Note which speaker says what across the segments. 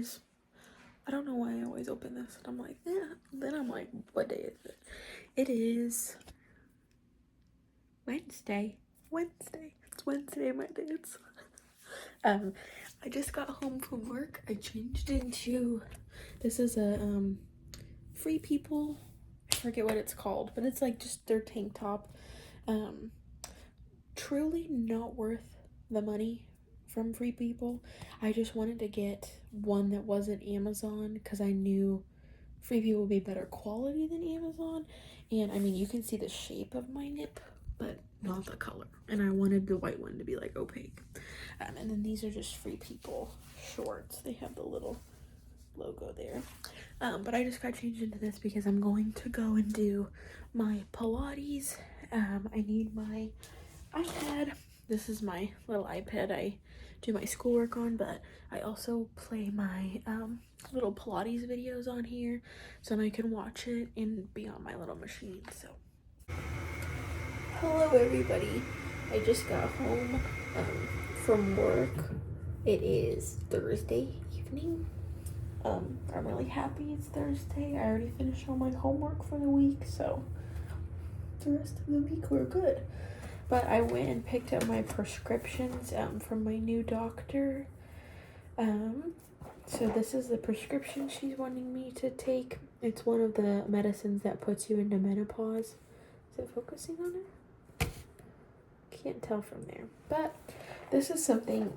Speaker 1: guys, I don't know why I always open this and I'm like, yeah. Then I'm like, what day is it? It is Wednesday. It's Wednesday, my dudes. I just got home from work. I changed into, this is a Free People, I forget what it's called, but it's like just their tank top. Truly not worth the money from Free People. I just wanted to get one that wasn't Amazon because I knew Free People would be better quality than Amazon. And I mean, you can see the shape of my nip, but not the color. And I wanted the white one to be like opaque. And then these are just Free People shorts. They have the little logo there. But I just got changed into this because I'm going to go and do my Pilates. I need my iPad. This is my little iPad I do my schoolwork on, but I also play my little Pilates videos on here so I can watch it and be on my little machine. So hello everybody, I just got home from work. It is Thursday evening. I'm really happy it's Thursday. I already finished all my homework for the week, so the rest of the week we're good. But I went and picked up my prescriptions from my new doctor. So this is the prescription she's wanting me to take. It's one of the medicines that puts you into menopause. Is it focusing on it? Can't tell from there. But this is something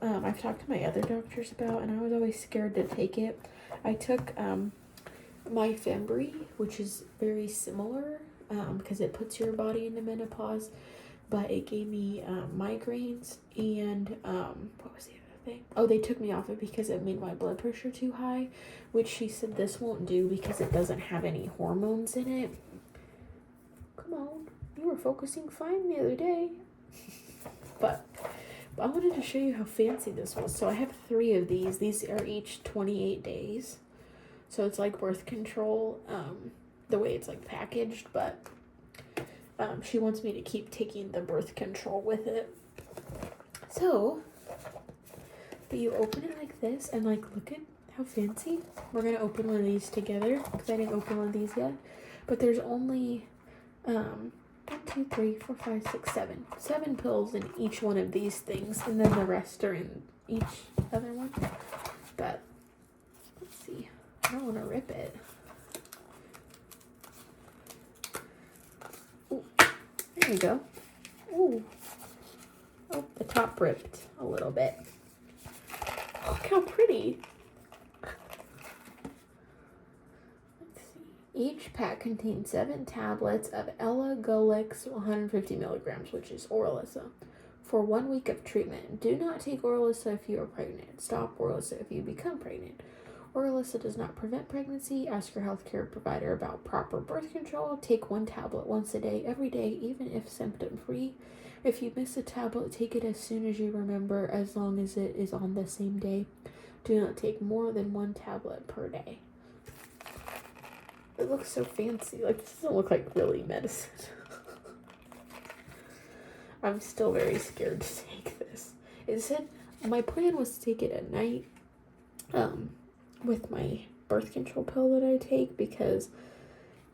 Speaker 1: I've talked to my other doctors about, and I was always scared to take it. I took my Fembry, which is very similar because it puts your body into menopause, but it gave me migraines and what was the other thing? Oh, they took me off it because it made my blood pressure too high, which she said this won't do because it doesn't have any hormones in it. Come on, you were focusing fine the other day. But I wanted to show you how fancy this was. So I have 3 of these. These are each 28 days. So it's like birth control, the way it's like packaged, but she wants me to keep taking the birth control with it. So, but you open it like this, and like, look at how fancy. We're gonna open one of these together because I didn't open one of these yet. But there's only 1, 2, 3, 4, 5, 6, 7 pills in each one of these things, and then the rest are in each other one. But let's see. I don't want to rip it. Ooh, there you go. Ooh. Oh, the top ripped a little bit. Look how pretty. Each pack contains 7 tablets of elagolix 150 milligrams, which is orilissa, for 1 week of treatment. Do not take orilissa if you are pregnant. Stop orilissa if you become pregnant. Orilissa does not prevent pregnancy. Ask your healthcare provider about proper birth control. Take 1 tablet once a day, every day, even if symptom-free. If you miss a tablet, take it as soon as you remember, as long as it is on the same day. Do not take more than 1 tablet per day. It looks so fancy. Like, this doesn't look like really medicine. I'm still very scared to take this. It said my plan was to take it at night with my birth control pill that I take, because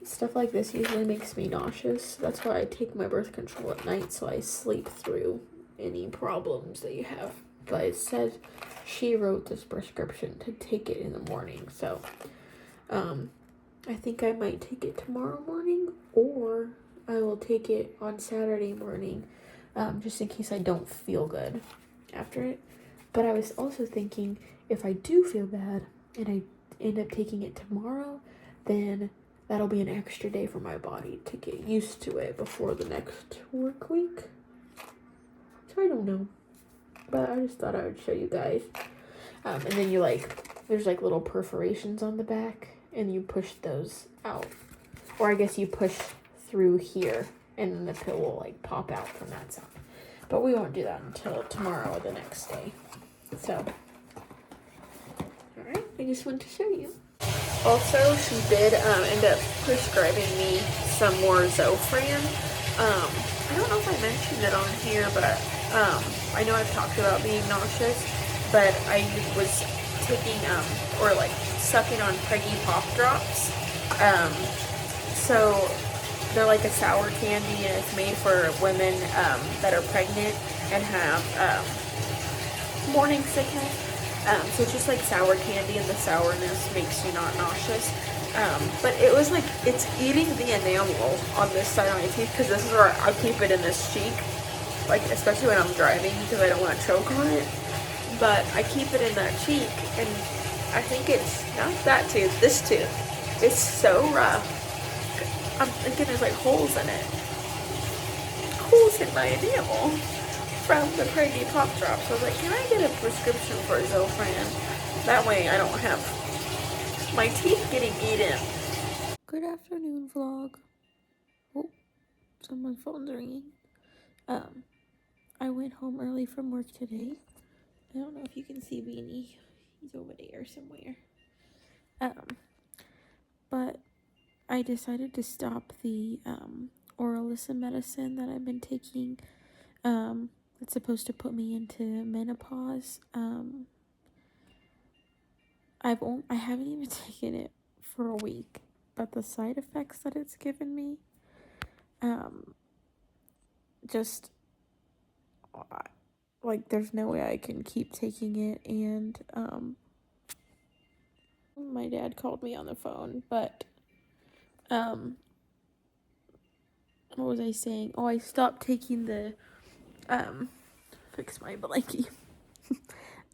Speaker 1: stuff like this usually makes me nauseous. That's why I take my birth control at night, so I sleep through any problems that you have. But it said she wrote this prescription to take it in the morning, so I think I might take it tomorrow morning, or I will take it on Saturday morning, just in case I don't feel good after it. But I was also thinking, if I do feel bad and I end up taking it tomorrow, then that'll be an extra day for my body to get used to it before the next work week. So I don't know, but I just thought I would show you guys. And then you there's like little perforations on the back, and you push those out, or I guess you push through here, and then the pill will like pop out from that side. But we won't do that until tomorrow or the next day. So, all right, I just wanted to show you. Also, she did end up prescribing me some more Zofran. I don't know if I mentioned it on here, but I know I've talked about being nauseous, but I was taking or like sucking on preggy pop drops. So they're like a sour candy, and it's made for women that are pregnant and have morning sickness. So it's just like sour candy, and the sourness makes you not nauseous. But it was like, it's eating the enamel on this side of my teeth, because this is where I keep it in this cheek, like especially when I'm driving, because I don't want to choke on it. But I keep it in that cheek, and I think it's not that tooth, this tooth. It's so rough. I'm thinking there's like holes in it. Holes in my enamel from the preggy pop drops. So I was like, can I get a prescription for Zofran? That way I don't have my teeth getting eaten. Good afternoon, vlog. Oh, someone's phone's ringing. I went home early from work today. I don't know if you can see Beanie. He's over there somewhere. But I decided to stop the orilissa medicine that I've been taking. It's supposed to put me into menopause. I haven't even taken it for a week, but the side effects that it's given me, just like there's no way I can keep taking it. And my dad called me on the phone, but what was I saying? Oh, I stopped taking the fix my blankie.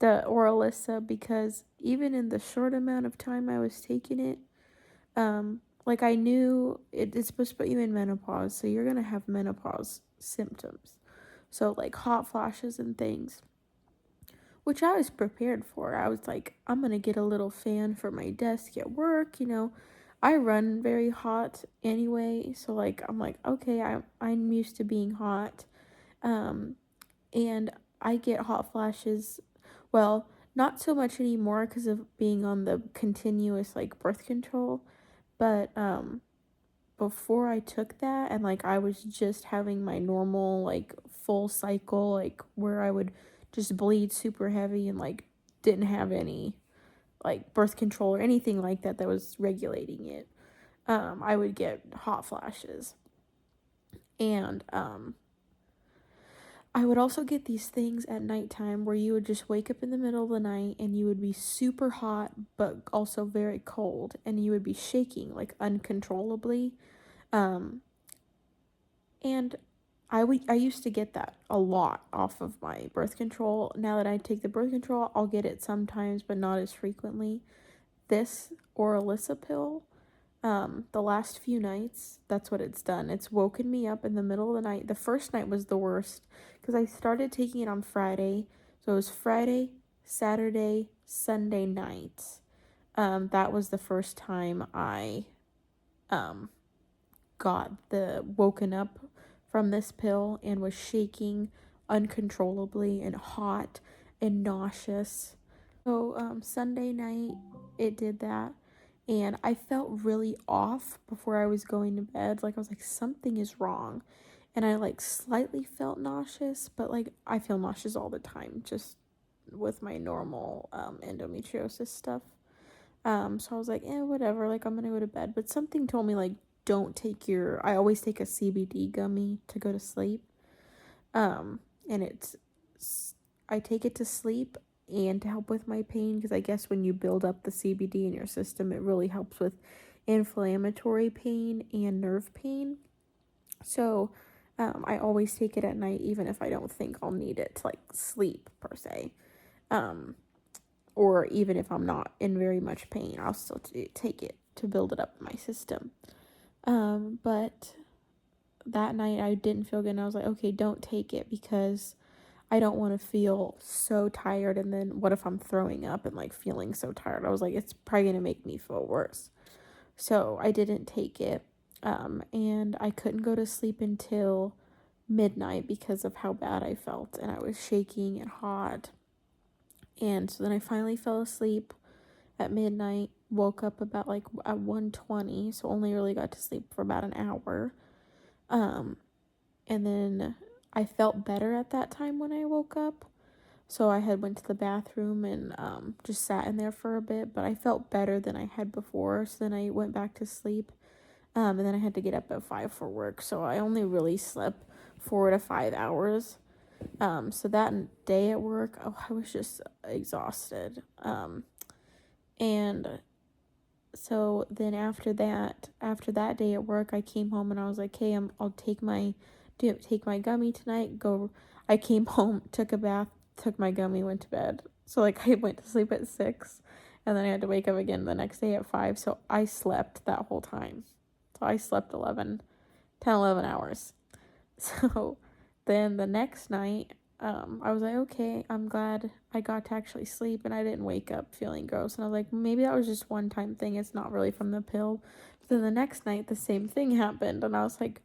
Speaker 1: The orilissa, because even in the short amount of time I was taking it, like I knew it's supposed to put you in menopause, so you're gonna have menopause symptoms, so like hot flashes and things, which I was prepared for. I was like, I'm gonna get a little fan for my desk at work, I run very hot anyway, so like I'm like, okay, I'm used to being hot, and I get hot flashes. Well, not so much anymore because of being on the continuous like birth control, but before I took that, and like I was just having my normal like full cycle, like where I would just bleed super heavy and like didn't have any like birth control or anything like that was regulating it, I would get hot flashes. And I would also get these things at nighttime where you would just wake up in the middle of the night and you would be super hot but also very cold, and you would be shaking like uncontrollably. And I used to get that a lot off of my birth control. Now that I take the birth control, I'll get it sometimes, but not as frequently. This orilissa pill, the last few nights, that's what it's done. It's woken me up in the middle of the night. The first night was the worst because I started taking it on Friday. So it was Friday, Saturday, Sunday night. That was the first time I got the woken up from this pill and was shaking uncontrollably and hot and nauseous. So Sunday night it did that, and I felt really off before I was going to bed. Like I was like, something is wrong, and I like slightly felt nauseous, but like I feel nauseous all the time just with my normal endometriosis stuff. So I was like, whatever, like I'm gonna go to bed. But something told me like, don't take I always take a CBD gummy to go to sleep. And I take it to sleep and to help with my pain, because I guess when you build up the CBD in your system, it really helps with inflammatory pain and nerve pain. So I always take it at night, even if I don't think I'll need it to like sleep per se. Or even if I'm not in very much pain, I'll still take it to build it up in my system. But that night I didn't feel good, and I was like, okay, don't take it, because I don't want to feel so tired, and then what if I'm throwing up and like feeling so tired? I was like, it's probably gonna make me feel worse. So I didn't take it, and I couldn't go to sleep until midnight because of how bad I felt, and I was shaking and hot. And so then I finally fell asleep at midnight, woke up about like at 1:20, so only really got to sleep for about an hour. And then I felt better at that time when I woke up. So I had went to the bathroom and just sat in there for a bit, but I felt better than I had before. So then I went back to sleep. And then I had to get up at 5 for work. So I only really slept 4 to 5 hours. So that day at work, I was just exhausted. And so then after that day at work, I came home and I was like, hey, I'll take my gummy tonight. I came home, took a bath, took my gummy, went to bed. So like I went to sleep at 6 and then I had to wake up again the next day at 5. So I slept that whole time. So I slept 11 hours. So then the next night, I was like, okay, I'm glad I got to actually sleep and I didn't wake up feeling gross. And I was like, maybe that was just one time thing. It's not really from the pill. But then the next night, the same thing happened. And I was like,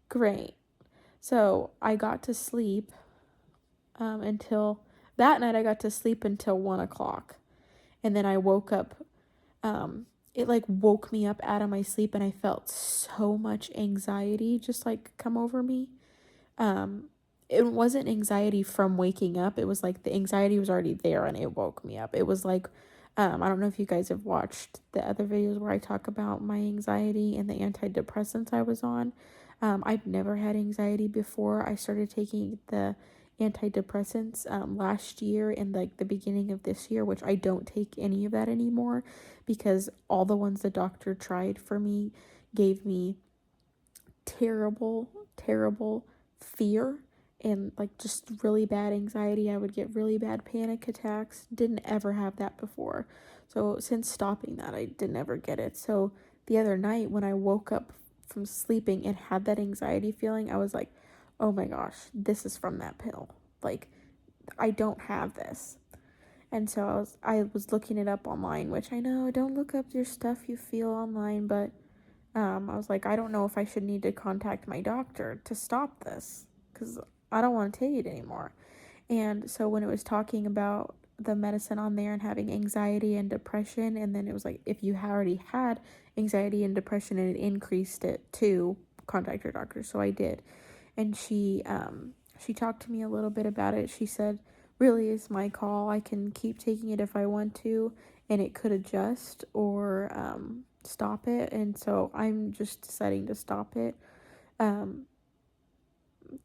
Speaker 1: great. So I got to sleep until that night. I got to sleep until 1 o'clock. And then I woke up. It like woke me up out of my sleep and I felt so much anxiety just like come over me. It wasn't anxiety from waking up. It was like the anxiety was already there and it woke me up. It was like, I don't know if you guys have watched the other videos where I talk about my anxiety and the antidepressants I was on. I've never had anxiety before. I started taking the antidepressants last year and like the beginning of this year, which I don't take any of that anymore because all the ones the doctor tried for me gave me terrible fear and like just really bad anxiety. I would get really bad panic attacks. Didn't ever have that before. So since stopping that, I didn't ever get it. So the other night when I woke up from sleeping and had that anxiety feeling, I was like, oh my gosh, this is from that pill. Like, I don't have this. And so I was looking it up online, which I know, don't look up your stuff you feel online, but I was like, I don't know if I should need to contact my doctor to stop this because I don't want to take it anymore. And so when it was talking about the medicine on there and having anxiety and depression, and then it was like, if you already had anxiety and depression and it increased it to contact your doctor. So I did. And she talked to me a little bit about it. She said, really, it's my call. I can keep taking it if I want to, and it could adjust or stop it. And so I'm just deciding to stop it.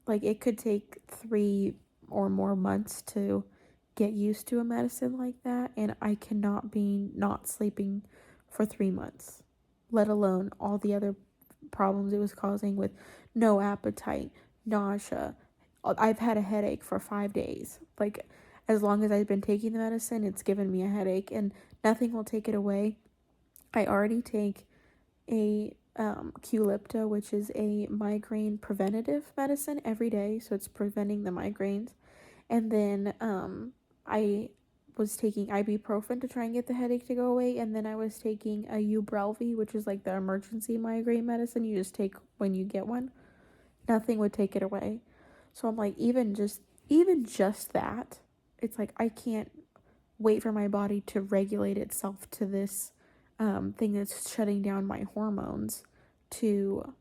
Speaker 1: Like it could take 3 or more months to get used to a medicine like that, and I cannot be not sleeping for 3 months, let alone all the other problems it was causing with no appetite, nausea. I've had a headache for 5 days. Like, as long as I've been taking the medicine, it's given me a headache, and nothing will take it away. I already take a Qulipta, which is a migraine preventative medicine every day, so it's preventing the migraines. And then I was taking ibuprofen to try and get the headache to go away, and then I was taking a Ubrelvy, which is like the emergency migraine medicine you just take when you get one. Nothing would take it away. So I'm like, even just that, it's like I can't wait for my body to regulate itself to this thing that's shutting down my hormones to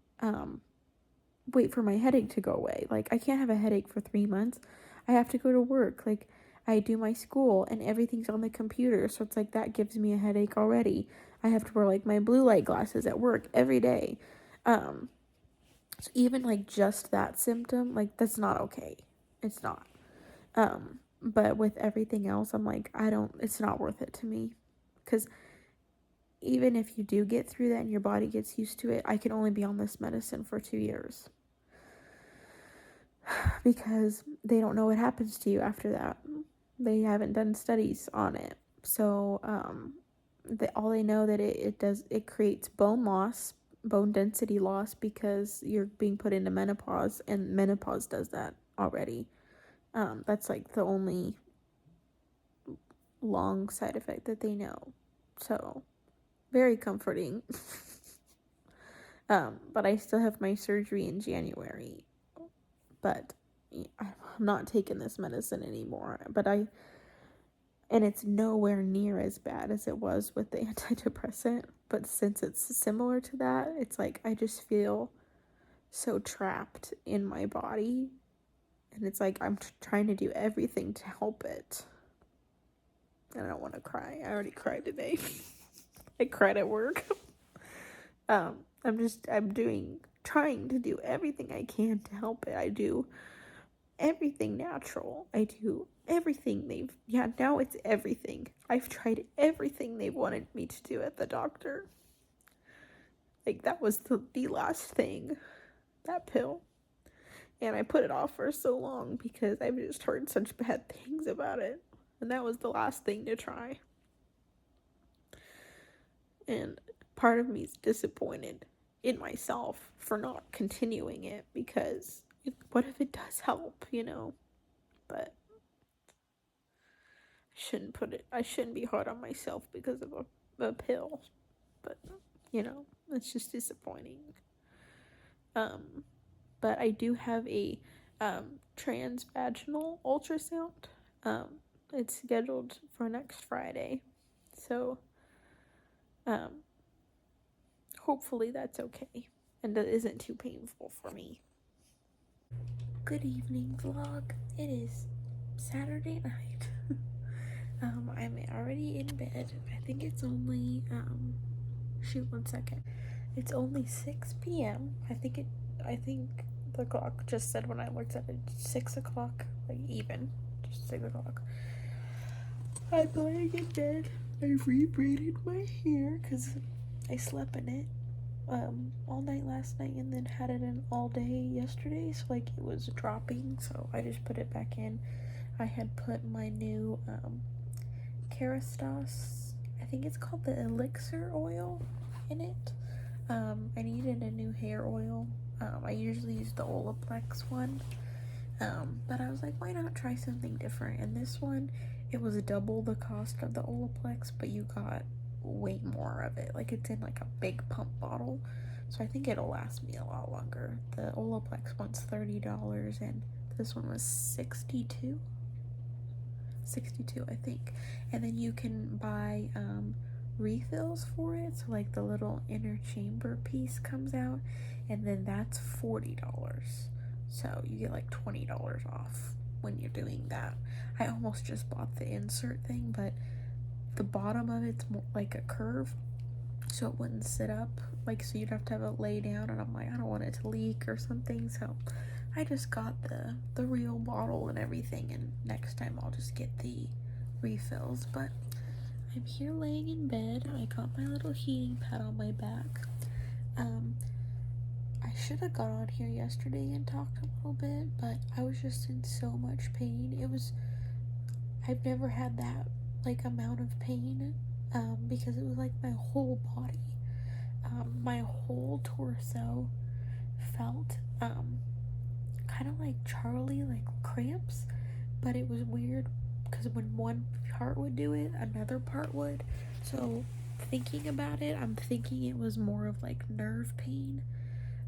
Speaker 1: wait for my headache to go away. Like, I can't have a headache for 3 months. I have to go to work. Like, I do my school and everything's on the computer. So it's like that gives me a headache already. I have to wear like my blue light glasses at work every day. So even like just that symptom, like that's not okay. It's not. But with everything else, I'm like, it's not worth it to me. Because even if you do get through that and your body gets used to it, I can only be on this medicine for 2 years. Because they don't know what happens to you after that. They haven't done studies on it. So, all they know that it creates bone density loss because you're being put into menopause, and menopause does that already. That's like the only long side effect that they know. So, very comforting. But I still have my surgery in January. But I'm not taking this medicine anymore. And it's nowhere near as bad as it was with the antidepressant. But since it's similar to that, it's like I just feel so trapped in my body. And it's like I'm trying to do everything to help it. And I don't want to cry. I already cried today. I cried at work. I'm trying to do everything I can to help it. I do everything natural. I do everything now it's everything. I've tried everything they wanted me to do at the doctor. Like, that was the last thing, that pill. And I put it off for so long because I've just heard such bad things about it. And that was the last thing to try. And part of me is disappointed in myself for not continuing it, because what if it does help, But I shouldn't be hard on myself because of a pill. But, it's just disappointing. But I do have a transvaginal ultrasound. It's scheduled for next Friday. So, hopefully that's okay and that isn't too painful for me. Good evening, vlog. It is Saturday night. I'm already in bed. I think it's only, one second. It's only 6 p.m. I think the clock just said when I looked at it, 6 o'clock, like even, just 6 o'clock. I'm laying in bed. I re-braided my hair because I slept in it all night last night and then had it in all day yesterday, so like it was dropping, so I just put it back in. I had put my new Kerastase, I think it's called the elixir oil, in it. I needed a new hair oil. I usually use the Olaplex one, but I was like, why not try something different? And this one, it was double the cost of the Olaplex, but you got way more of it. Like, it's in like a big pump bottle, so I think it'll last me a lot longer. The Olaplex one's $30 and this one was $62, I think. And then you can buy refills for it, so like the little inner chamber piece comes out, and then that's $40, so you get like $20 off when you're doing that. I almost just bought the insert thing, but the bottom of it's more like a curve, so it wouldn't sit up, like, so you'd have to have it lay down, and I'm like, I don't want it to leak or something, so I just got the real bottle and everything, and next time I'll just get the refills. But I'm here laying in bed. I got my little heating pad on my back. I should have got on here yesterday and talked a little bit, but I was just in so much pain. I've never had that, like, amount of pain, because it was like my whole body, my whole torso felt, kind of like Charlie, like cramps, but it was weird because when one part would do it, another part would. So thinking about it, I'm thinking it was more of like nerve pain.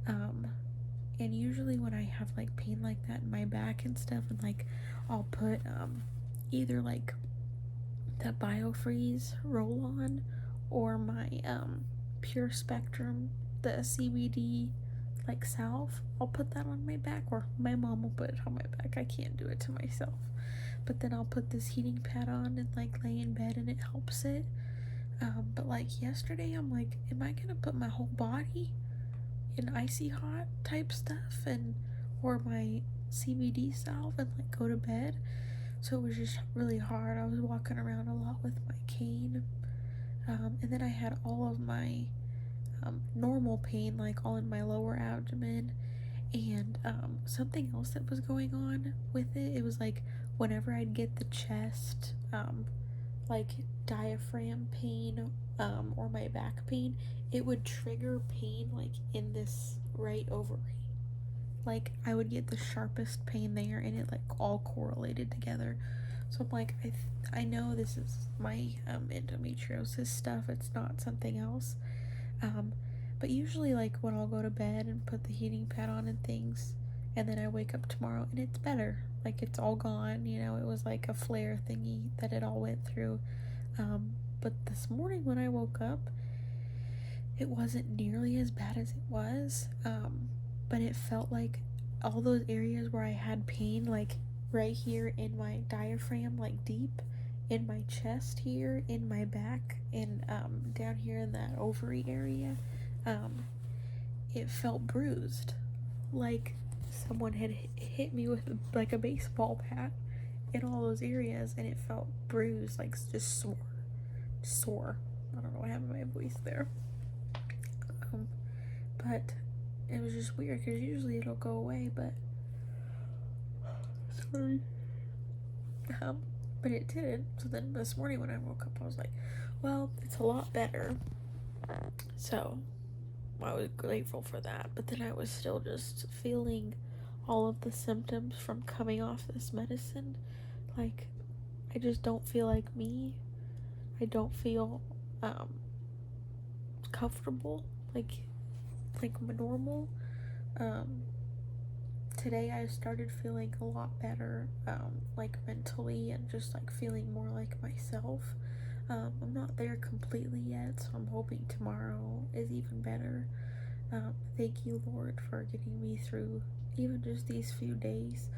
Speaker 1: And usually when I have like pain like that in my back and stuff, and like I'll put either like the BioFreeze roll-on or my Pure Spectrum, the CBD like salve. I'll put that on my back, or my mom will put it on my back. I can't do it to myself. But then I'll put this heating pad on and like lay in bed and it helps it. But like yesterday, I'm like, am I gonna put my whole body in icy hot type stuff or my CBD salve and like go to bed? So it was just really hard. I was walking around a lot with my cane, and then I had all of my normal pain, like all in my lower abdomen, and something else that was going on with it. It was like whenever I'd get the chest, like diaphragm pain, or my back pain, it would trigger pain like in this right ovary. Like I would get the sharpest pain there, and it like all correlated together. So I'm like, I know this is my endometriosis stuff. It's not something else. But usually like when I'll go to bed and put the heating pad on and things, and then I wake up tomorrow and it's better. Like it's all gone, it was like a flare thingy that it all went through. But this morning when I woke up, it wasn't nearly as bad as it was. But it felt like all those areas where I had pain, like right here in my diaphragm, like deep in my chest here, in my back, and down here in that ovary area, it felt bruised, like someone had hit me with like a baseball bat in all those areas, and it felt bruised, like just sore. I don't know what happened to my voice there. But it was just weird because usually it'll go away, but sorry. But it didn't. So then this morning when I woke up, I was like, well, it's a lot better. So I was grateful for that. But then I was still just feeling all of the symptoms from coming off this medicine. Like, I just don't feel like me. I don't feel comfortable like normal. Today I started feeling a lot better, like mentally, and just like feeling more like myself. I'm not there completely yet, so I'm hoping tomorrow is even better. Thank you, Lord, for getting me through even just these few days.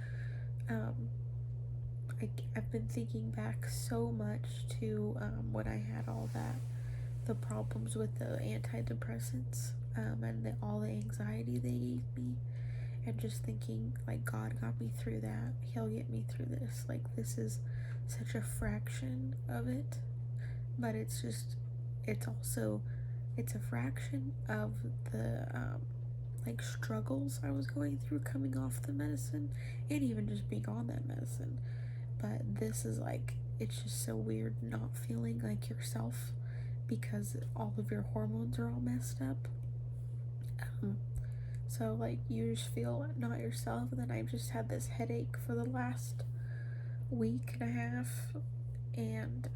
Speaker 1: I've been thinking back so much to when I had all the problems with the antidepressants, and all the anxiety they gave me, and just thinking like God got me through that. He'll get me through this. Like, this is such a fraction of it, but it's a fraction of the like struggles I was going through coming off the medicine, and even just being on that medicine. But this is like, it's just so weird not feeling like yourself because all of your hormones are all messed up. So like, you just feel not yourself. And then I've just had this headache for the last week and a half, and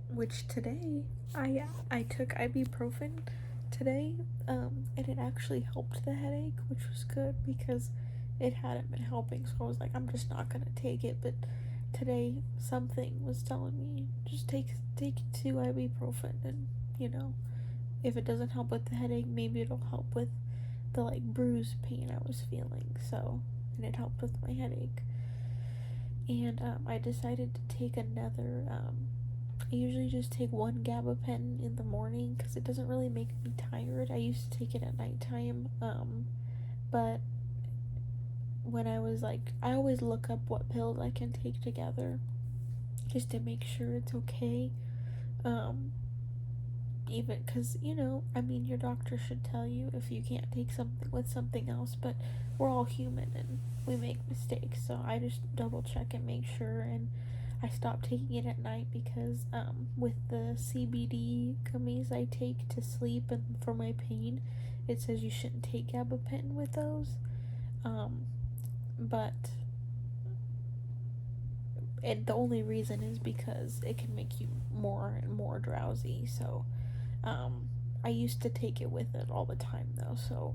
Speaker 1: which today I took ibuprofen today, and it actually helped the headache, which was good because it hadn't been helping. So I was like, I'm just not gonna take it. But today something was telling me, just take 2 ibuprofen, and if it doesn't help with the headache, maybe it'll help with the like bruise pain I was feeling. So, and it helped with my headache. And I decided to take another. I usually just take one gabapentin in the morning because it doesn't really make me tired. I used to take it at nighttime, but when I was like, I always look up what pills I can take together just to make sure it's okay. Even because, your doctor should tell you if you can't take something with something else, but we're all human and we make mistakes. So I just double check and make sure, and I stopped taking it at night because with the CBD gummies I take to sleep and for my pain, it says you shouldn't take gabapentin with those. But the only reason is because it can make you more and more drowsy. So I used to take it with it all the time though, so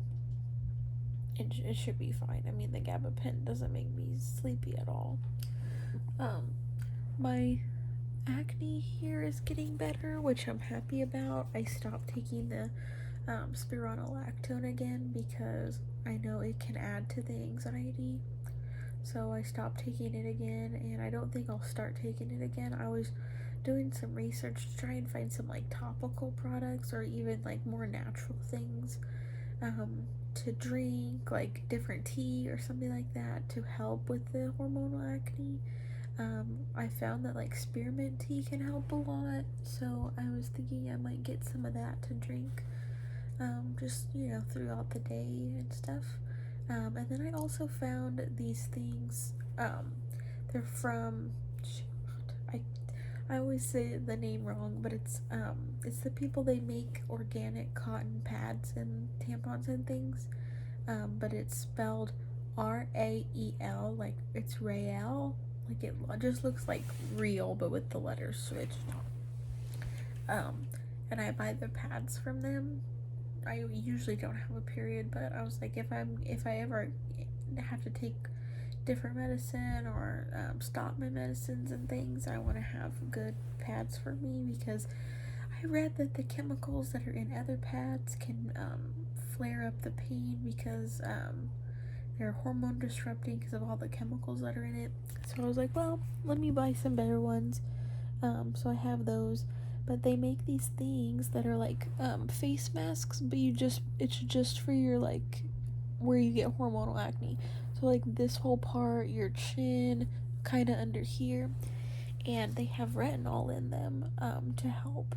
Speaker 1: it should be fine. I mean, the gabapentin doesn't make me sleepy at all. My acne here is getting better, which I'm happy about. I stopped taking the spironolactone again because I know it can add to the anxiety. So I stopped taking it again, and I don't think I'll start taking it again. I was doing some research to try and find some like topical products or even like more natural things to drink, like different tea or something like that to help with the hormonal acne. I found that like spearmint tea can help a lot, so I was thinking I might get some of that to drink just throughout the day and stuff. And then I also found these things. They're from I always say the name wrong, but it's the people, they make organic cotton pads and tampons and things, but it's spelled R-A-E-L, like it's Rael, like it just looks like real but with the letters switched. And I buy the pads from them. I usually don't have a period, but I was like, if I ever have to take different medicine or stop my medicines and things, I want to have good pads for me, because I read that the chemicals that are in other pads can flare up the pain because they're hormone disrupting because of all the chemicals that are in it. So I was like, well, let me buy some better ones. So I have those, but they make these things that are like face masks, but it's just for your like where you get hormonal acne. So like this whole part, your chin, kind of under here, and they have retinol in them to help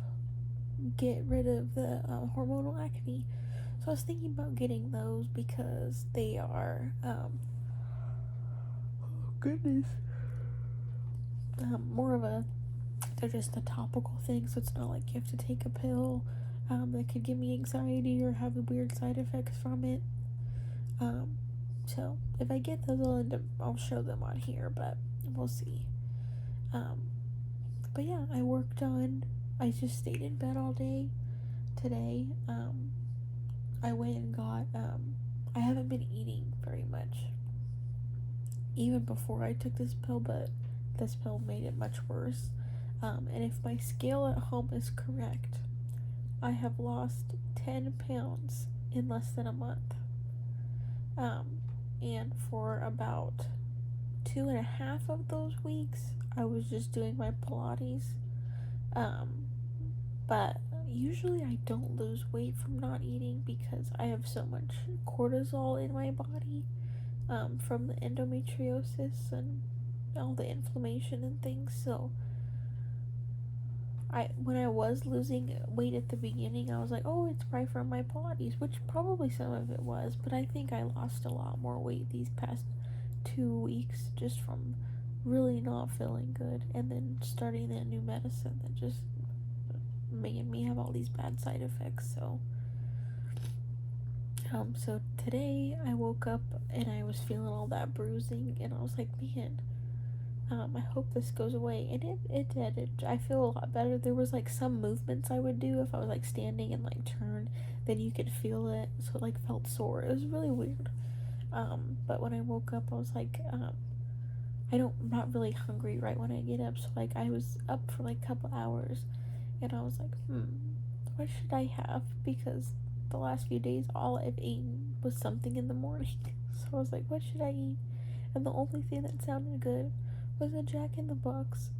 Speaker 1: get rid of the hormonal acne. So I was thinking about getting those because they are goodness, more of a, they're just a topical thing, so it's not like you have to take a pill that could give me anxiety or have weird side effects from it. So if I get those, I'll show them on here, but we'll see. But yeah, I just stayed in bed all day today. I went and got, I haven't been eating very much, even before I took this pill, but this pill made it much worse. And if my scale at home is correct, I have lost 10 pounds in less than a month. And for about 2.5 of those weeks, I was just doing my Pilates. But usually I don't lose weight from not eating because I have so much cortisol in my body, from the endometriosis and all the inflammation and things. So when I was losing weight at the beginning, I was like, oh, it's probably from my Pilates, which probably some of it was, but I think I lost a lot more weight these past 2 weeks just from really not feeling good, and then starting that new medicine that just made me have all these bad side effects. So today I woke up and I was feeling all that bruising, and I was like, man, I hope this goes away, and it did. I feel a lot better. There was like some movements I would do if I was like standing and like turn, then you could feel it, so it like felt sore. It was really weird. But when I woke up, I was like, I'm not really hungry right when I get up, so like I was up for like a couple hours, and I was like, what should I have? Because the last few days, all I've eaten was something in the morning. So I was like, what should I eat? And the only thing that sounded good was a Jack in the Box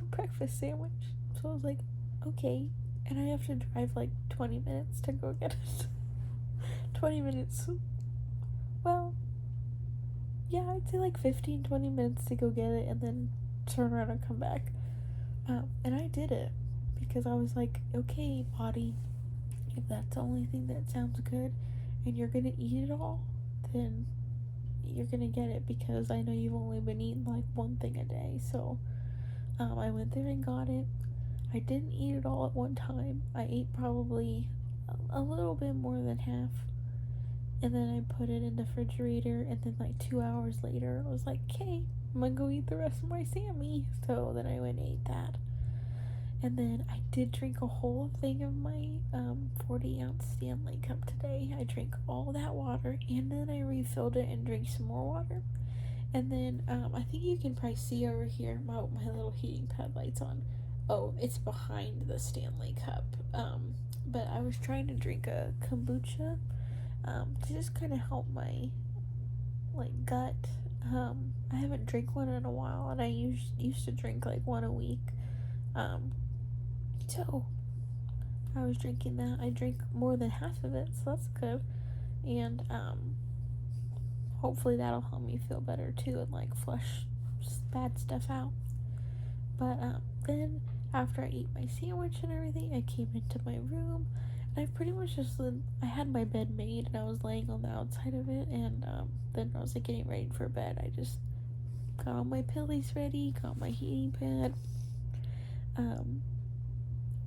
Speaker 1: breakfast sandwich. So I was like, okay. And I have to drive like 20 minutes to go get it. 20 minutes. Well, yeah, I'd say like 15-20 minutes to go get it and then turn around and come back. And I did it because I was like, okay, body, if that's the only thing that sounds good and you're gonna eat it all, then you're gonna get it, because I know you've only been eating like one thing a day. So I went there and got it. I didn't eat it all at one time. I ate probably a little bit more than half, and then I put it in the refrigerator, and then like 2 hours later I was like, okay, I'm gonna go eat the rest of my Sammy. So then I went and ate that, and then I did drink a whole thing of my 40-ounce Stanley cup today. I drank all that water, and then I refilled it and drank some more water. And then I think you can probably see over here my little heating pad light's on. Oh, it's behind the Stanley cup. But I was trying to drink a kombucha to just kind of help my like gut. I haven't drank one in a while, and I used to drink like one a week. So I was drinking that. I drank more than half of it, so that's good. And hopefully that'll help me feel better too and like flush bad stuff out. But then after I ate my sandwich and everything, I came into my room, and I pretty much just I had my bed made, and I was laying on the outside of it, and then I was like getting ready for bed. I just got all my pillows ready, got my heating pad,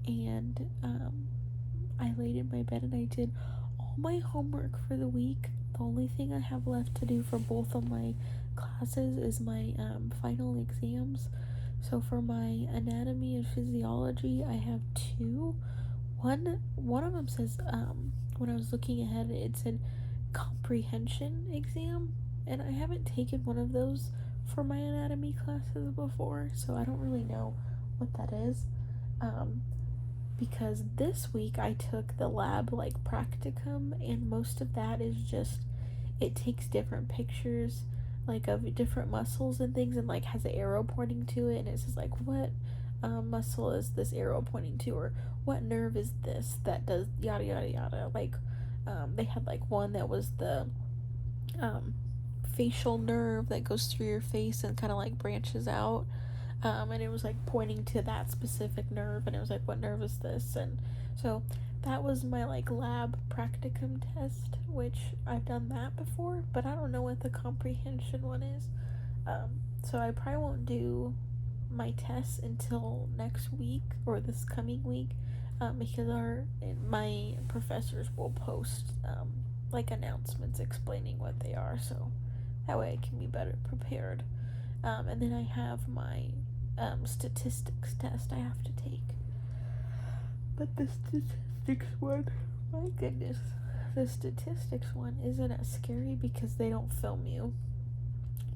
Speaker 1: and I laid in my bed and I did all my homework for the week. The only thing I have left to do for both of my classes is my final exams. So for my anatomy and physiology, I have 2. One of them says, when I was looking ahead, it said comprehension exam, and I haven't taken one of those for my anatomy classes before, so I don't really know what that is. Because this week I took the lab like practicum, and most of that is just it takes different pictures, like, of different muscles and things, and like has an arrow pointing to it, and it says like what muscle is this arrow pointing to, or what nerve is this that does yada yada yada. Like they had like one that was the facial nerve that goes through your face and kind of like branches out, and it was like pointing to that specific nerve, and it was like, what nerve is this? And so that was my like lab practicum test, which I've done that before, but I don't know what the comprehension one is. So I probably won't do my tests until next week or this coming week, because my professors will post like announcements explaining what they are, so that way I can be better prepared. And then I have my statistics test I have to take. But the statistics one, my goodness, the statistics one isn't as scary because they don't film you.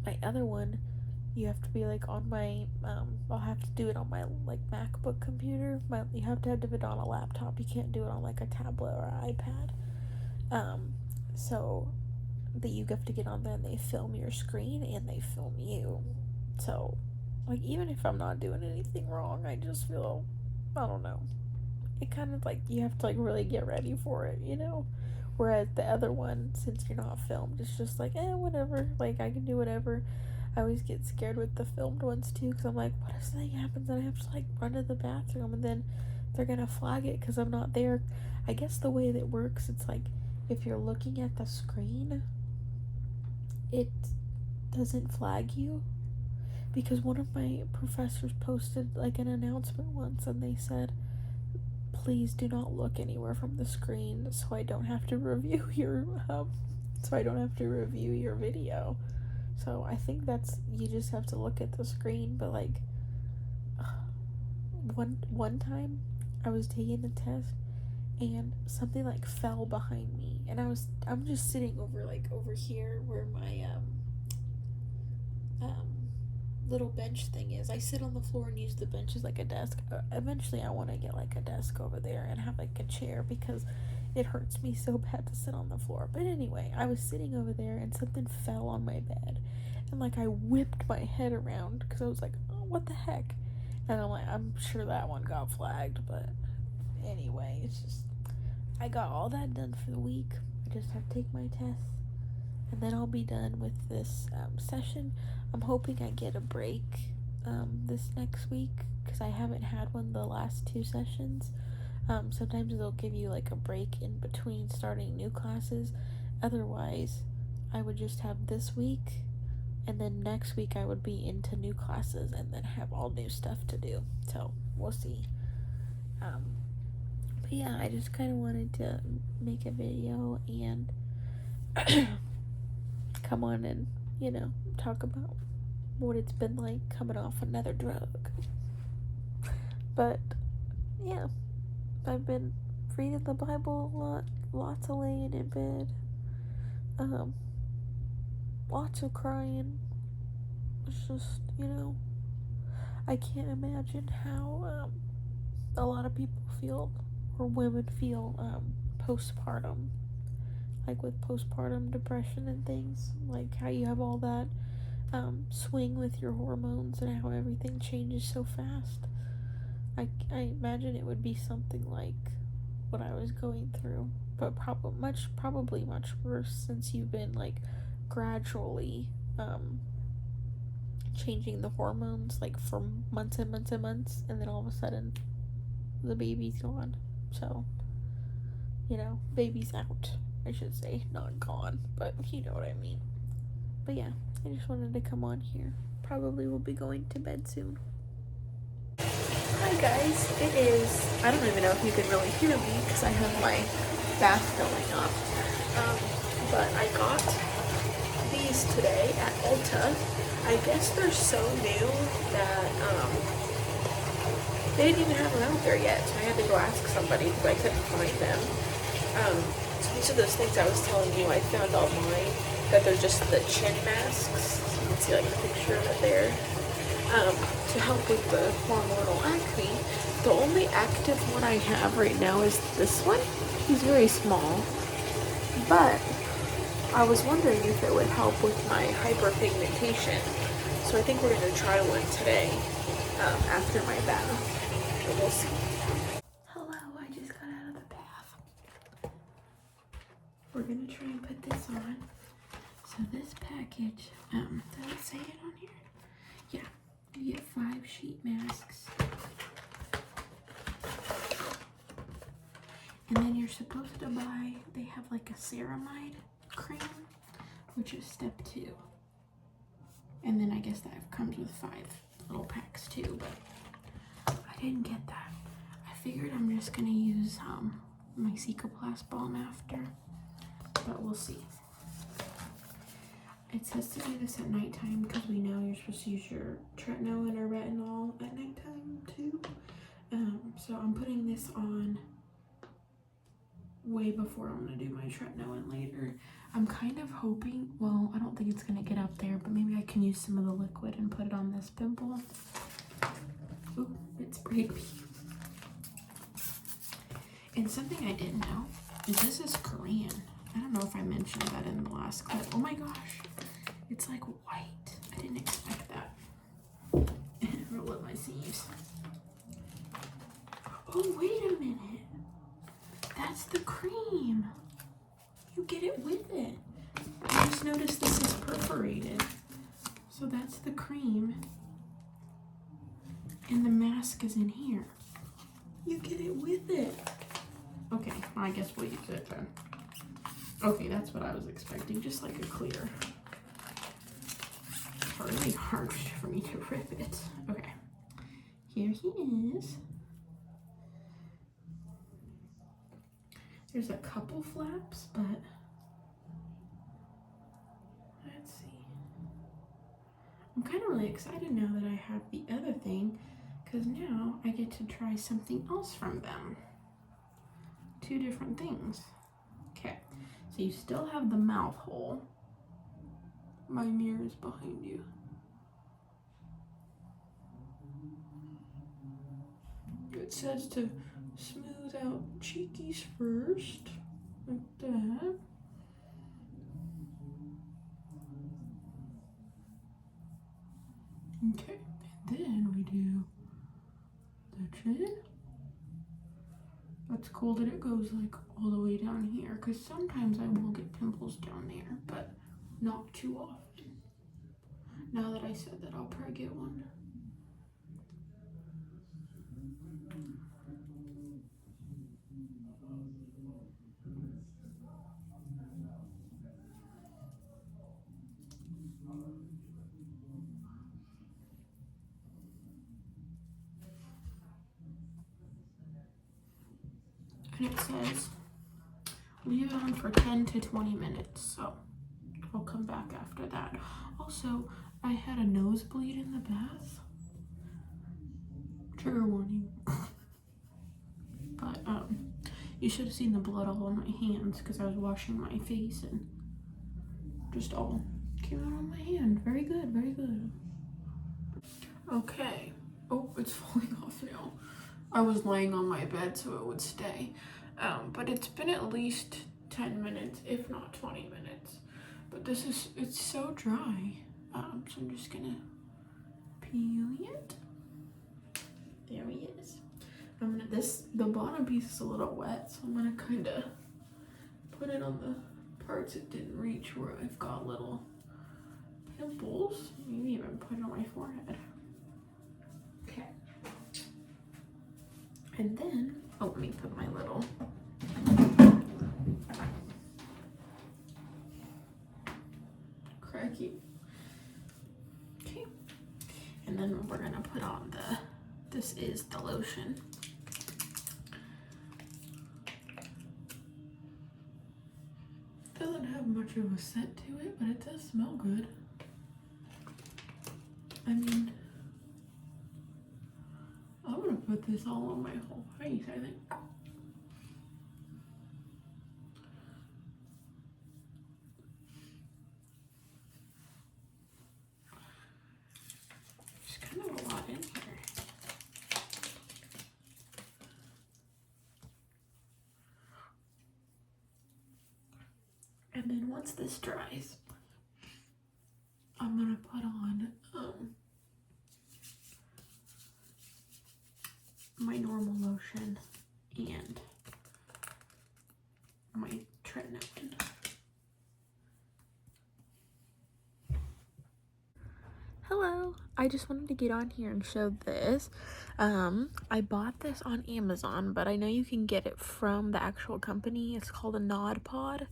Speaker 1: My other one, you have to be like on my, I'll have to do it on my like MacBook computer. You have to do it on a laptop. You can't do it on like a tablet or an iPad. So that you have to get on there and they film your screen and they film you. So like even if I'm not doing anything wrong, I just feel, I don't know. It kind of like you have to like really get ready for it, you know? Whereas the other one, since you're not filmed, it's just like, whatever. Like I can do whatever. I always get scared with the filmed ones too, because I'm like, what if something happens and I have to like run to the bathroom and then they're gonna flag it because I'm not there. I guess the way that works, it's like if you're looking at the screen, it doesn't flag you, because one of my professors posted like an announcement once and they said, please do not look anywhere from the screen so I don't have to review your video. So I think that's, you just have to look at the screen. But like one time I was taking the test and something like fell behind me, and I'm just sitting over here where my little bench thing is. I sit on the floor and use the bench as like a desk. Eventually I want to get like a desk over there and have like a chair, because it hurts me so bad to sit on the floor. But anyway, I was sitting over there and something fell on my bed, and like I whipped my head around because I was like, oh, what the heck? And I'm like, I'm sure that one got flagged. But anyway, it's just, I got all that done for the week. I just have to take my tests, and then I'll be done with this session. I'm hoping I get a break this next week, because I haven't had one the last 2 sessions. Sometimes they'll give you like a break in between starting new classes. Otherwise, I would just have this week, and then next week I would be into new classes and then have all new stuff to do. So we'll see. But yeah, I just kind of wanted to make a video and come on and, talk about what it's been like coming off another drug. But yeah, I've been reading the Bible a lot, lots of laying in bed, lots of crying. It's just, I can't imagine how a lot of people feel, or women feel, postpartum, like with postpartum depression and things, like how you have all that swing with your hormones and how everything changes so fast. I imagine it would be something like what I was going through, but probably much worse, since you've been like gradually changing the hormones like for months and months and months, and then all of a sudden the baby's gone. So, baby's out, I should say, not gone, but you know what I mean. But yeah, I just wanted to come on here. Probably will be going to bed soon. Hi guys, it is, I don't even know if you can really hear me because I have my bath going up, but I got these today at Ulta. I guess they're so new that they didn't even have them out there yet, so I had to go ask somebody because I couldn't find them. So these are those things I was telling you I found online, that they're just the chin masks. You can see like a picture of it there. To help with the hormonal acne. The only active one I have right now is this one. He's very small, but I was wondering if it would help with my hyperpigmentation. So I think we're going to try one today after my bath. But we'll see. Hello, I just got out of the bath. We're going to try and put this on. So this package, does it say it on here? Yeah, you get 5 sheet masks. And then you're supposed to buy, they have like a ceramide cream, which is step 2. And then I guess that comes with 5 little packs too, but I didn't get that. I figured I'm just gonna use my Cicaplast Balm after, but we'll see. It says to do this at nighttime because we know you're supposed to use your tretinoin or retinol at nighttime too. So I'm putting this on way before I'm gonna do my tretinoin later. I'm kind of hoping, well, I don't think it's gonna get up there, but maybe I can use some of the liquid and put it on this pimple. Ooh, it sprayed me. And something I didn't know is this is Korean. I don't know if I mentioned that in the last clip. Oh my gosh, it's like white. I didn't expect that. Roll up my sleeves. Oh, wait a minute. That's the cream. You get it with it. I just noticed this is perforated. So that's the cream. And the mask is in here. You get it with it. Okay, I guess we'll use it then. Okay, that's what I was expecting. Just like a clear. It's really hard for me to rip it. Okay. Here he is. There's a couple flaps, but let's see. I'm kind of really excited now that I have the other thing, because now I get to try something else from them. 2 different things. Okay, so you still have the mouth hole. My mirror is behind you. It says to smooth out cheekies first, like that. Okay, and then we do the chin. That's cool that it goes like all the way down here, because sometimes I will get pimples down there, but not too often. Now that I said that, I'll probably get one. And it says leave it on for 10 to 20 minutes, so I'll come back after that. Also, I had a nosebleed in the bath. Trigger warning. But you should have seen the blood all on my hands because I was washing my face and just all came out on my hand. Very good, very good. Okay. Oh, it's falling off now. I was laying on my bed so it would stay. But it's been at least 10 minutes, if not 20 minutes. But it's so dry. So I'm just gonna peel it. There he is. The bottom piece is a little wet, so I'm gonna kinda put it on the parts it didn't reach where I've got little pimples. Maybe even put it on my forehead. Okay. And then, oh, let me put my little cracky. Okay. And then we're gonna put on this is the lotion. Doesn't have much of a scent to it, but it does smell good. I mean, I'm gonna put this all on my whole face, I think. There's kind of a lot in here. And then once this dries, I'm gonna put on my normal lotion and my tretinoin. Hello, I just wanted to get on here and show this. I bought this on Amazon, but I know you can get it from the actual company. It's called a Nod Pod,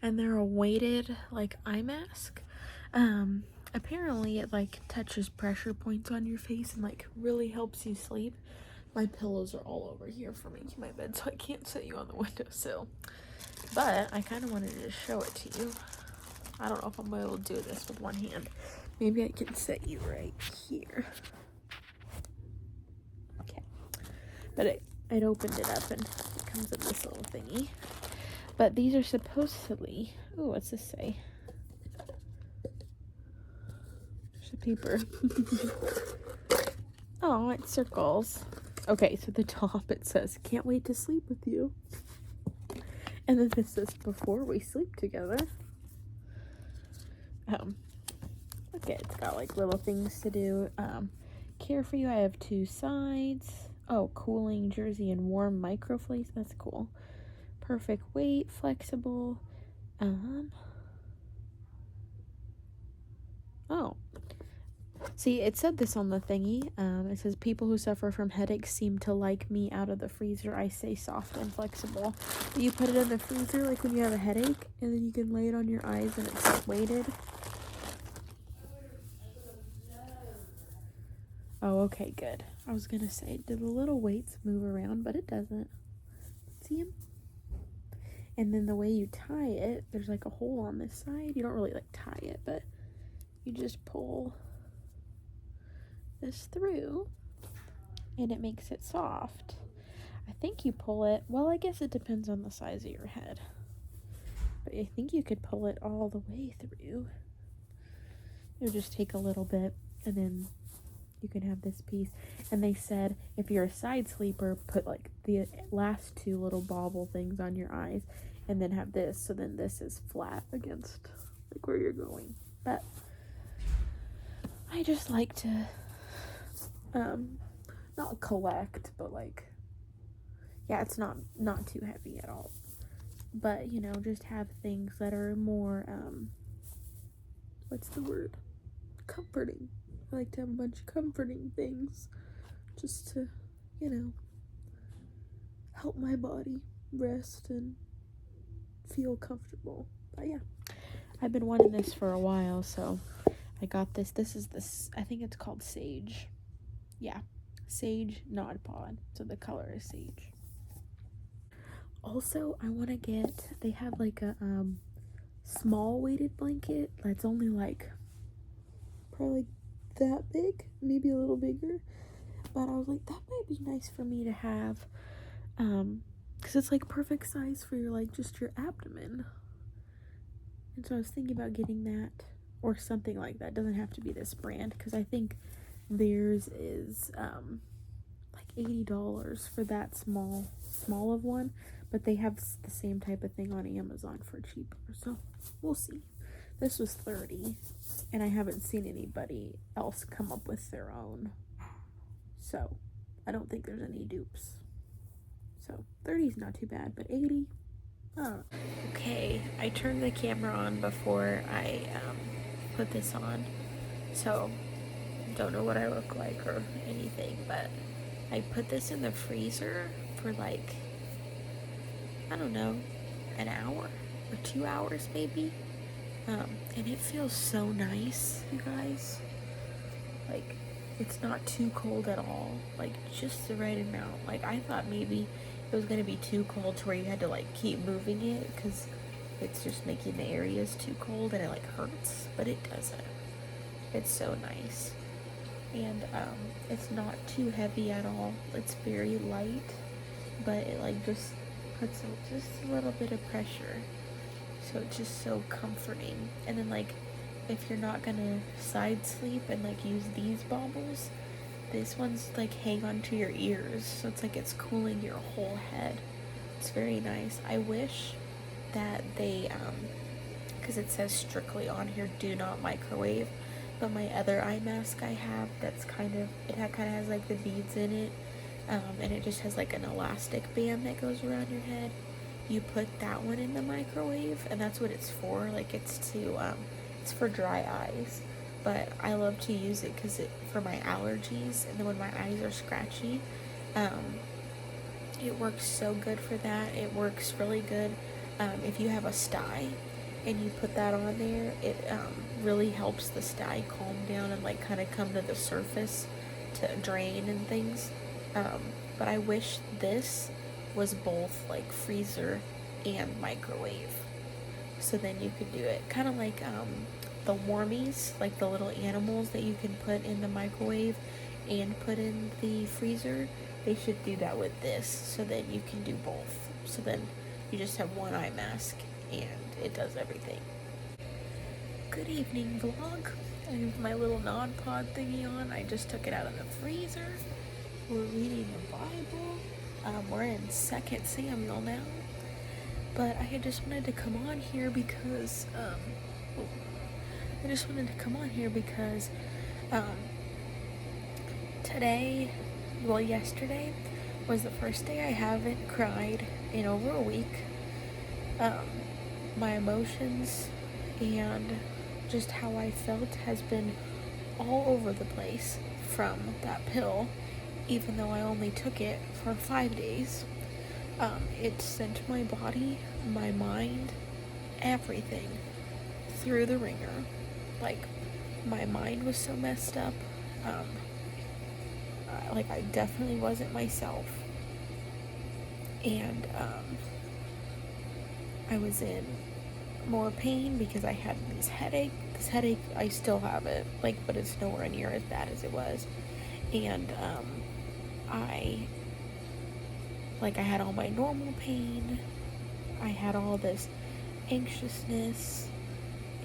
Speaker 1: and they're a weighted like eye mask. Apparently it like touches pressure points on your face and like really helps you sleep. My pillows are all over here for making my bed, so I can't sit you on the windowsill. But I kind of wanted to show it to you. I don't know if I'm able to do this with one hand. Maybe I can set you right here. Okay. But I'd opened it up and it comes in this little thingy. But these are supposedly, oh, what's this say? There's a paper. Oh, it circles. Okay, so the top it says, "Can't wait to sleep with you." And then this says, "Before we sleep together." Okay, it's got like little things to do. Care for you, I have 2 sides. Oh, cooling jersey and warm microflace. That's cool. Perfect weight, flexible. Oh. See, it said this on the thingy. It says, "People who suffer from headaches seem to like me out of the freezer. I stay soft and flexible." You put it in the freezer like when you have a headache, and then you can lay it on your eyes and it's weighted. Oh, okay, good. I was gonna say, do the little weights move around? But it doesn't. See them? And then the way you tie it, there's like a hole on this side. You don't really like tie it, but you just pull this through and it makes it soft. I think you pull it, well, I guess it depends on the size of your head, but I think you could pull it all the way through. It'll just take a little bit, and then you can have this piece. And they said if you're a side sleeper, put like the last 2 little bobble things on your eyes and then have this, so then this is flat against like where you're going. But I just like to not collect, but like, yeah, it's not too heavy at all, but you know, just have things that are more what's the word, comforting. I like to have a bunch of comforting things just to, you know, help my body rest and feel comfortable. But yeah, I've been wanting this for a while, so I got this. This is this, I think it's called Sage. Yeah, Sage Nod Pod. So the color is sage. Also, I want to get, they have like a small weighted blanket that's only like probably that big, maybe a little bigger, but I was like, that might be nice for me to have, because it's like perfect size for your, like, just your abdomen. And so I was thinking about getting that or something like that. It doesn't have to be this brand, because I think theirs is like $80 for that small of one, but they have the same type of thing on Amazon for cheaper, so we'll see. This was $30, and I haven't seen anybody else come up with their own, so I don't think there's any dupes. So 30 is not too bad, but 80, I don't know. Okay, I turned the camera on before I put this on, so don't know what I look like or anything, but I put this in the freezer for like, I don't know, an hour or 2 hours maybe. And it feels so nice, you guys. Like, it's not too cold at all, like just the right amount. Like, I thought maybe it was gonna be too cold to where you had to like keep moving it, because it's just making the areas too cold and it like hurts, but it doesn't. It's so nice. And it's not too heavy at all. It's very light, but it like just puts just a little bit of pressure, so it's just so comforting. And then like, if you're not gonna side sleep and like use these baubles, this one's like hang onto your ears, so it's like it's cooling your whole head. It's very nice. I wish that they because it says strictly on here, do not microwave. But my other eye mask I have, that's kind of, kind of has like the beads in it, and it just has like an elastic band that goes around your head. You put that one in the microwave, and that's what it's for. Like, it's for dry eyes. But I love to use it because for my allergies, and then when my eyes are scratchy, it works so good for that. It works really good if you have a sty and you put that on there. It really helps the sty calm down and like kind of come to the surface to drain and things. But I wish this was both like freezer and microwave, so then you could do it kind of like the warmies, like the little animals that you can put in the microwave and put in the freezer. They should do that with this, so then you can do both. So then you just have one eye mask and it does everything. Good evening, vlog. I have my little Nod Pod thingy on. I just took it out of the freezer. We're reading the Bible. We're in 2 Samuel now. But I just wanted to come on here because yesterday was the first day I haven't cried in over a week. My emotions and just how I felt has been all over the place from that pill, even though I only took it for 5 days. It sent my body, my mind, everything through the ringer. Like, my mind was so messed up. Like, I definitely wasn't myself. And I was in more pain because I had this headache. This headache, I still have it, like, but it's nowhere near as bad as it was. And I had all my normal pain. I had all this anxiousness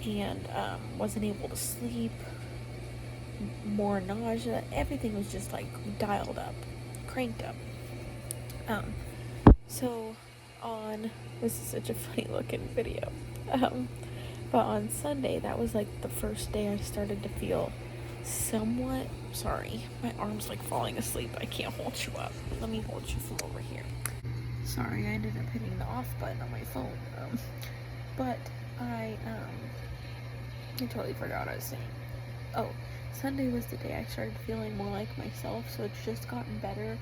Speaker 1: and wasn't able to sleep. More nausea. Everything was just like dialed up, cranked up. So this is such a funny looking video. But on Sunday, that was like the first day I started to feel somewhat, sorry, my arm's like falling asleep. I can't hold you up. Let me hold you from over here. Sorry, I ended up hitting the off button on my phone. But I totally forgot what I was saying. Oh, Sunday was the day I started feeling more like myself, so it's just gotten better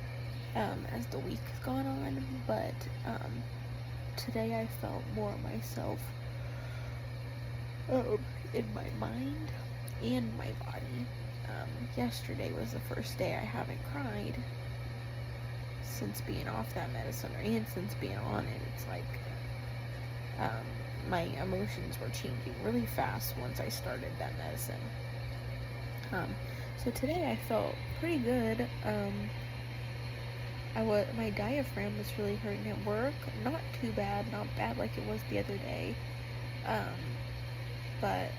Speaker 1: as the week has gone on. But today I felt more myself in my mind and my body. Yesterday was the first day I haven't cried since being off that medicine, and since being on it. It's like my emotions were changing really fast once I started that medicine. So today I felt pretty good. My diaphragm was really hurting at work. Not too bad, not bad like it was the other day. But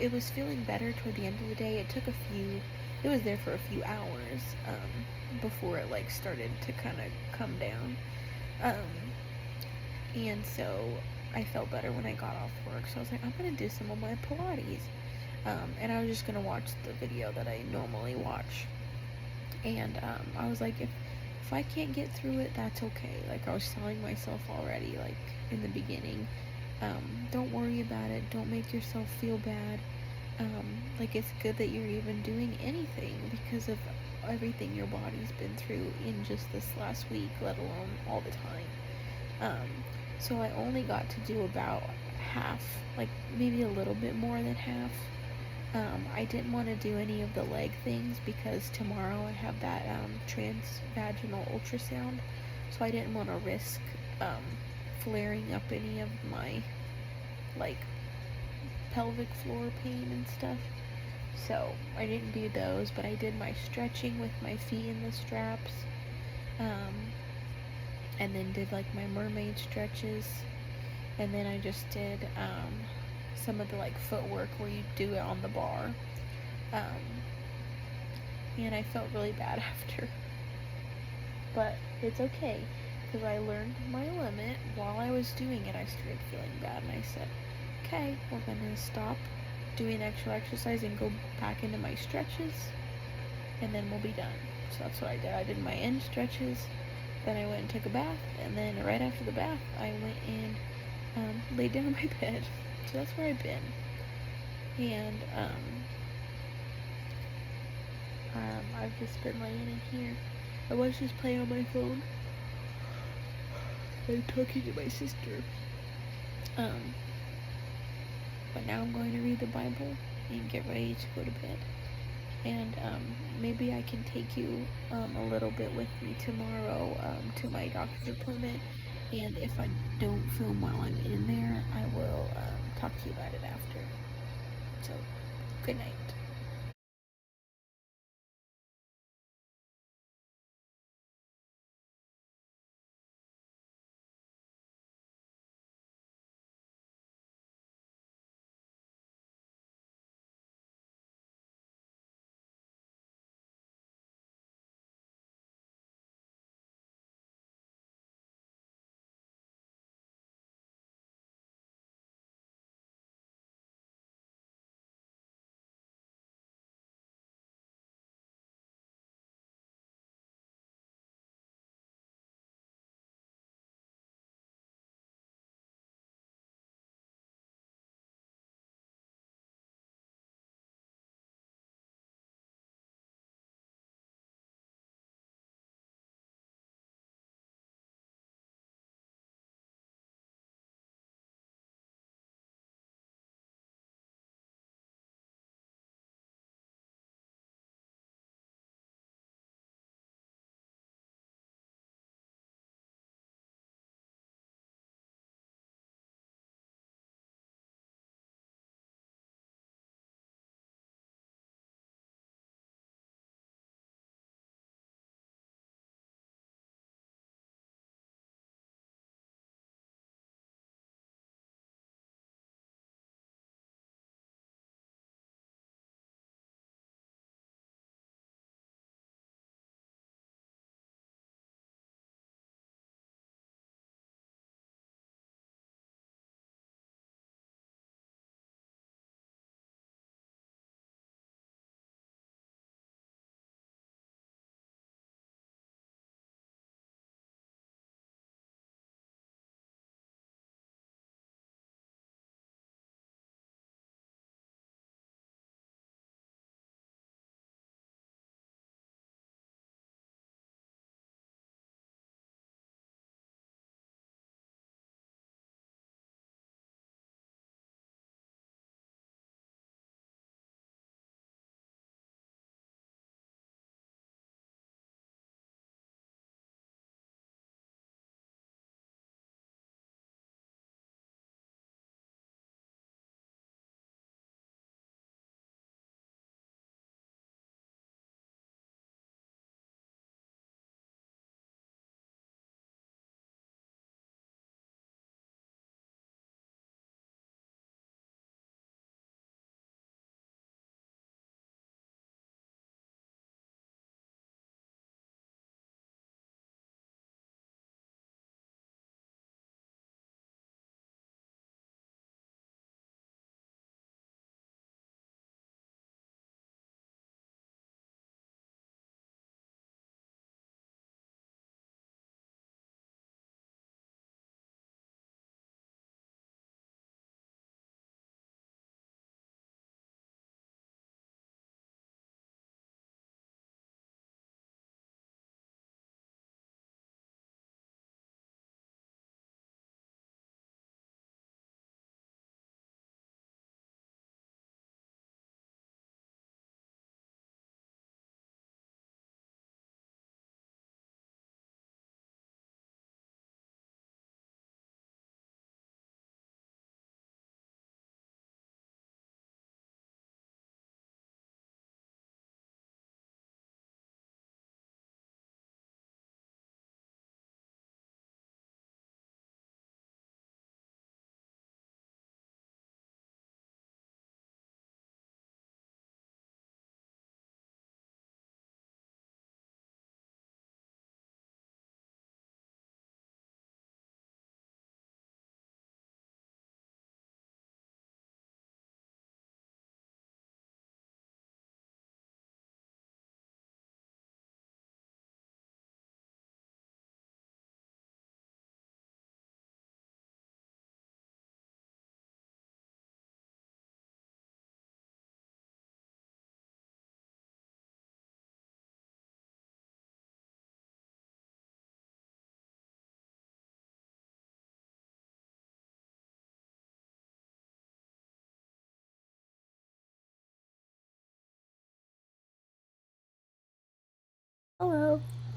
Speaker 1: it was feeling better toward the end of the day. It was there for a few hours before it like started to kind of come down. And so I felt better when I got off work. So I was like, I'm gonna do some of my Pilates. And I was just gonna watch the video that I normally watch. And I was like, if I can't get through it, that's okay. Like, I was telling myself already, like in the beginning, don't worry about it. Don't make yourself feel bad. Like, it's good that you're even doing anything because of everything your body's been through in just this last week, let alone all the time. So I only got to do about half, like maybe a little bit more than half. I didn't want to do any of the leg things because tomorrow I have that transvaginal ultrasound, so I didn't want to risk flaring up any of my like pelvic floor pain and stuff. So I didn't do those, but I did my stretching with my feet in the straps, and then did like my mermaid stretches, and then I just did some of the like footwork where you do it on the bar, and I felt really bad after, but it's okay. because I learned my limit. While I was doing it, I started feeling bad, and I said, okay, we're gonna stop doing actual exercise and go back into my stretches, and then we'll be done. So that's what I did. I did my end stretches, then I went and took a bath, and then right after the bath, I went and laid down on my bed. So that's where I've been. And I've just been laying in here. I was just playing on my phone and talking to my sister. But now I'm going to read the Bible and get ready to go to bed. And maybe I can take you a little bit with me tomorrow to my doctor's appointment. And if I don't film while I'm in there, I will talk to you about it after. So, good night.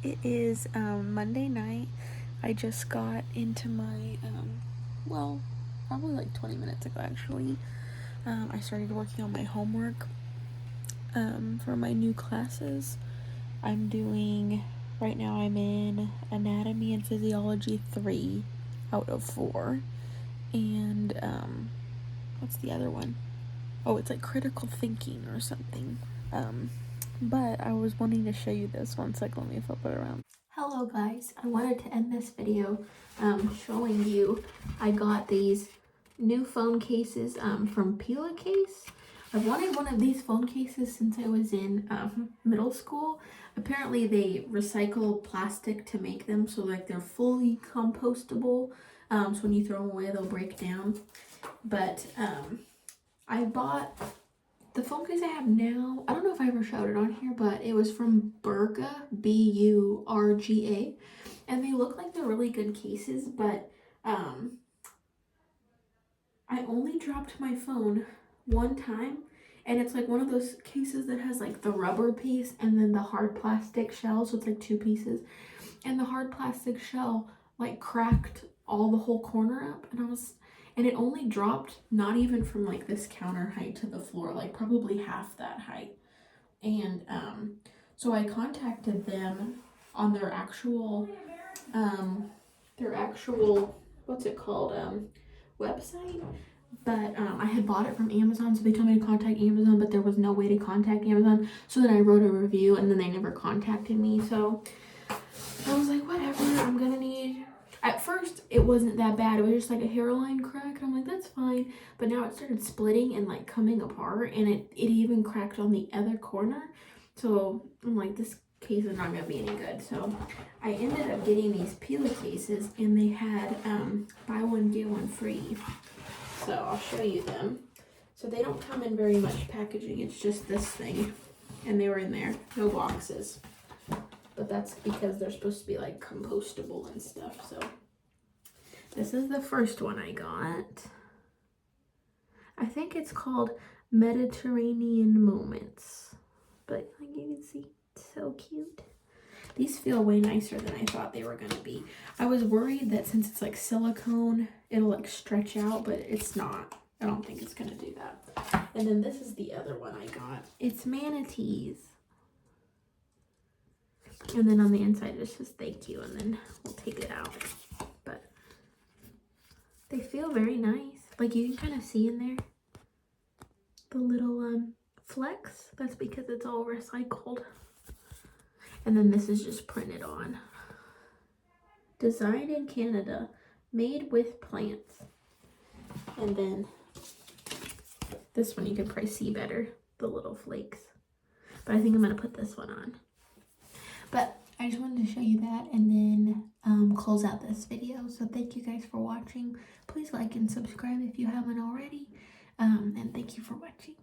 Speaker 1: It is Monday night. I just got into my, well, probably like 20 minutes ago actually. I started working on my homework for my new classes. I'm doing, right now I'm in Anatomy and Physiology 3 out of 4. And, what's the other one? Oh, it's like Critical Thinking or something. But I was wanting to show you this. One sec, let me flip it around. Hello guys, I wanted to end this video showing you I got these new phone cases from Pela Case. I've wanted one of these phone cases since I was in middle school. Apparently they recycle plastic to make them, so like they're fully compostable. So when you throw them away they'll break down. But I bought the phone case I have now. I don't know if I ever showed it on here, but it was from Burga, B-U-R-G-A. And they look like they're really good cases, but I only dropped my phone one time. And it's like one of those cases that has like the rubber piece and then the hard plastic shell. So it's like 2 pieces. And the hard plastic shell like cracked the whole corner up. And it only dropped not even from like this counter height to the floor, like probably half that height. And so I contacted them on their actual what's it called, website. But I had bought it from Amazon, so they told me to contact Amazon, but there was no way to contact Amazon. So then I wrote a review and then they never contacted me. So I was like, whatever, I'm gonna need... At first, it wasn't that bad. It was just like a hairline crack. And I'm like, that's fine. But now it started splitting and like coming apart. And it even cracked on the other corner. So I'm like, this case is not going to be any good. So I ended up getting these Pela cases. And they had buy one, get one free. So I'll show you them. So they don't come in very much packaging. It's just this thing. And they were in there. No boxes. But that's because they're supposed to be like compostable and stuff. So this is the first one I got. I think it's called Mediterranean Moments. But like you can see, it's so cute. These feel way nicer than I thought they were going to be. I was worried that since it's like silicone, it'll like stretch out, but it's not. I don't think it's going to do that. And then this is the other one I got. It's manatees. And then on the inside it says thank you, and then we'll take it out. But they feel very nice. Like you can kind of see in there the little flecks. That's because it's all recycled. And then this is just printed on. Designed in Canada, made with plants. And then this one you can probably see better, the little flakes. But I think I'm going to put this one on. But I just wanted to show you that and then close out this video. So thank you guys for watching. Please like and subscribe if you haven't already. And thank you for watching.